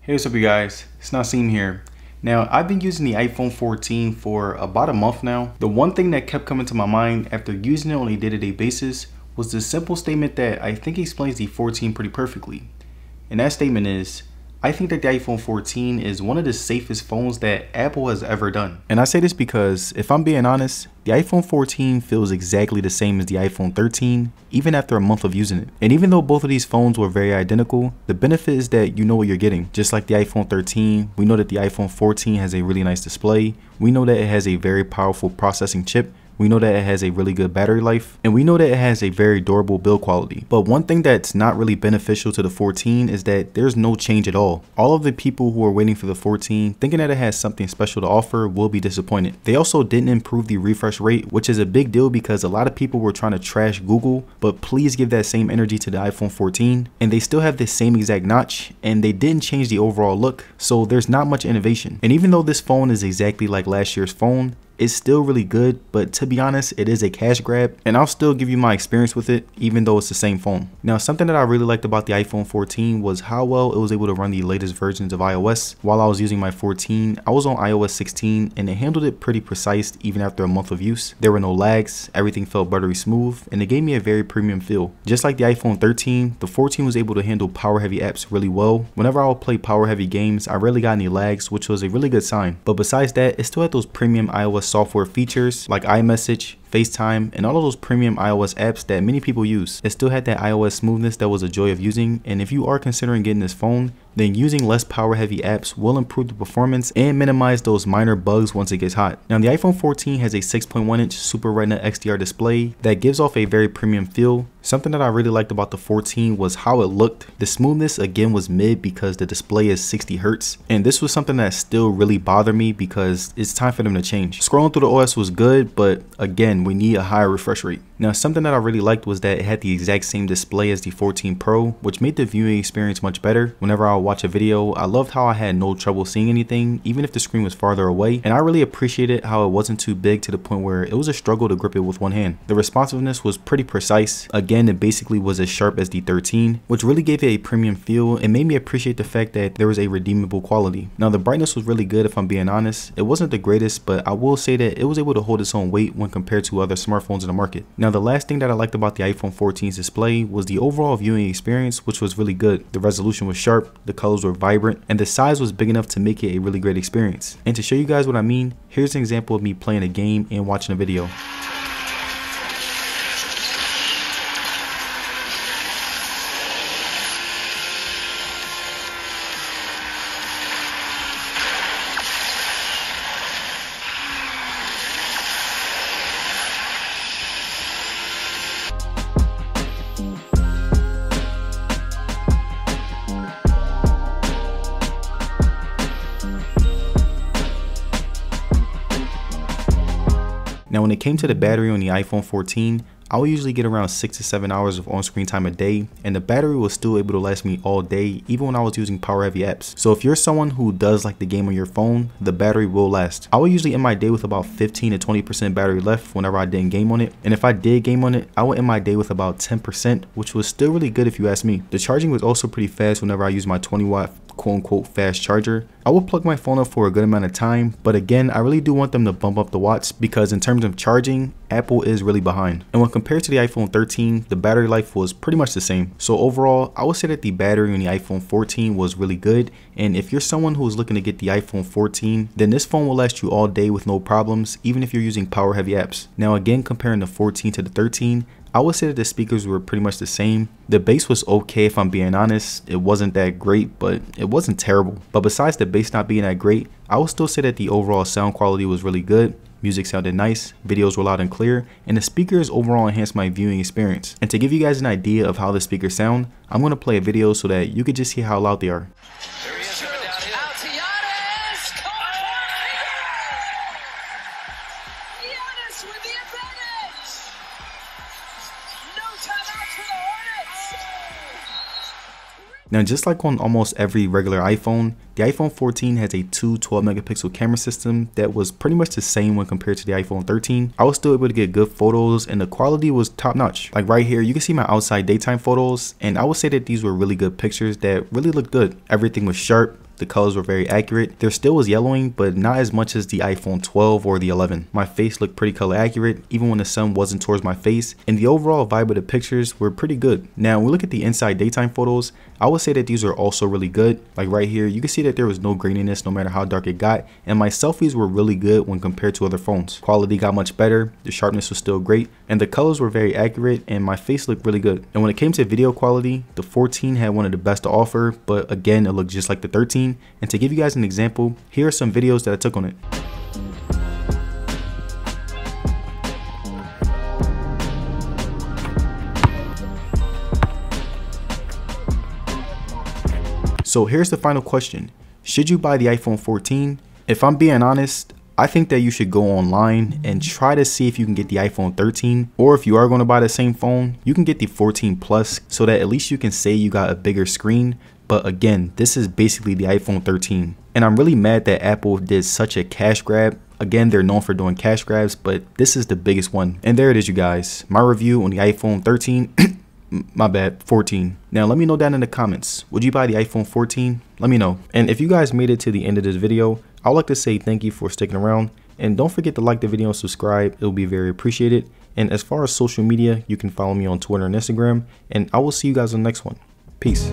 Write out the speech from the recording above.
Hey, what's up you guys, it's Naseem here. Now, I've been using the iPhone 14 for about a month now. The one thing that kept coming to my mind after using it on a day-to-day basis was the simple statement that I think explains the 14 pretty perfectly. And that statement is, I think that the iPhone 14 is one of the safest phones that Apple has ever done. And I say this because, if I'm being honest, the iPhone 14 feels exactly the same as the iPhone 13, even after a month of using it. And even though both of these phones were very identical, the benefit is that you know what you're getting. Just like the iPhone 13, we know that the iPhone 14 has a really nice display. We know that it has a very powerful processing chip. We know that it has a really good battery life, and we know that it has a very durable build quality. But one thing that's not really beneficial to the 14 is that there's no change at all. All of the people who are waiting for the 14 thinking that it has something special to offer will be disappointed. They also didn't improve the refresh rate, which is a big deal because a lot of people were trying to trash Google, but please give that same energy to the iPhone 14. And they still have the same exact notch, and they didn't change the overall look, so there's not much innovation. And even though this phone is exactly like last year's phone, it's still really good, but to be honest, it is a cash grab, and I'll still give you my experience with it, even though it's the same phone. Now, something that I really liked about the iPhone 14 was how well it was able to run the latest versions of iOS. While I was using my 14, I was on iOS 16, and it handled it pretty precise even after a month of use. There were no lags, everything felt buttery smooth, and it gave me a very premium feel. Just like the iPhone 13, the 14 was able to handle power-heavy apps really well. Whenever I would play power-heavy games, I rarely got any lags, which was a really good sign. But besides that, it still had those premium iOS software features like iMessage, FaceTime, and all of those premium iOS apps that many people use. It still had that iOS smoothness that was a joy of using, and if you are considering getting this phone, then using less power heavy apps will improve the performance and minimize those minor bugs once it gets hot. Now, the iPhone 14 has a 6.1-inch Super Retina XDR display that gives off a very premium feel. Something that I really liked about the 14 was how it looked. The smoothness again was mid because the display is 60 Hz, and this was something that still really bothered me because it's time for them to change. Scrolling through the OS was good, but again, we need a higher refresh rate. Now, something that I really liked was that it had the exact same display as the 14 Pro, which made the viewing experience much better. Whenever I would watch a video, I loved how I had no trouble seeing anything, even if the screen was farther away, and I really appreciated how it wasn't too big to the point where it was a struggle to grip it with one hand. The responsiveness was pretty precise. Again, it basically was as sharp as the 13, which really gave it a premium feel and made me appreciate the fact that there was a redeemable quality. Now, the brightness was really good if I'm being honest. It wasn't the greatest, but I will say that it was able to hold its own weight when compared to other smartphones in the market. Now, the last thing that I liked about the iPhone 14's display was the overall viewing experience, which was really good. The resolution was sharp, the colors were vibrant, and the size was big enough to make it a really great experience. And to show you guys what I mean, here's an example of me playing a game and watching a video. Now, when it came to the battery on the iPhone 14, I would usually get around 6 to 7 hours of on-screen time a day, and the battery was still able to last me all day even when I was using power-heavy apps. So if you're someone who does like the game on your phone, the battery will last. I would usually end my day with about 15 to 20% battery left whenever I didn't game on it, and if I did game on it, I would end my day with about 10%, which was still really good if you ask me. The charging was also pretty fast whenever I used my 20-watt quote-unquote fast charger. I will plug my phone up for a good amount of time, but again, I really do want them to bump up the watts because in terms of charging, Apple is really behind. And when compared to the iPhone 13, the battery life was pretty much the same. So overall, I would say that the battery on the iPhone 14 was really good, and if you're someone who is looking to get the iPhone 14, then this phone will last you all day with no problems, even if you're using power heavy apps. Now again, comparing the 14 to the 13, I would say that the speakers were pretty much the same. The bass was okay if I'm being honest. It wasn't that great, but it wasn't terrible. But besides the bass not being that great, I would still say that the overall sound quality was really good. Music sounded nice, videos were loud and clear, and the speakers overall enhanced my viewing experience. And to give you guys an idea of how the speakers sound, I'm going to play a video so that you could just see how loud they are. Now, just like on almost every regular iPhone, the iPhone 14 has a 12 megapixel camera system that was pretty much the same when compared to the iPhone 13. I was still able to get good photos and the quality was top notch. Like right here, you can see my outside daytime photos, and I would say that these were really good pictures that really looked good. Everything was sharp. the colors were very accurate. There still was yellowing, but not as much as the iPhone 12 or the 11. My face looked pretty color accurate, even when the sun wasn't towards my face, and the overall vibe of the pictures were pretty good. Now, when we look at the inside daytime photos, I would say that these are also really good. Like right here, you can see that there was no graininess no matter how dark it got, and my selfies were really good when compared to other phones. Quality got much better, the sharpness was still great, and the colors were very accurate, and my face looked really good. And when it came to video quality, the 14 had one of the best to offer, but again, it looked just like the 13. And to give you guys an example, here are some videos that I took on it. So here's the final question. Should you buy the iPhone 14? If I'm being honest, I think that you should go online and try to see if you can get the iPhone 13, or if you are going to buy the same phone, you can get the 14 Plus so that at least you can say you got a bigger screen. But again, this is basically the iPhone 13. And I'm really mad that Apple did such a cash grab. Again, they're known for doing cash grabs, but this is the biggest one. And there it is, you guys. My review on the iPhone 13. My bad, 14. Now let me know down in the comments, would you buy the iPhone 14? Let me know. And if you guys made it to the end of this video, I would like to say thank you for sticking around, and don't forget to like the video and subscribe. It will be very appreciated. And as far as social media, you can follow me on Twitter and Instagram, and I will see you guys on the next one. Peace.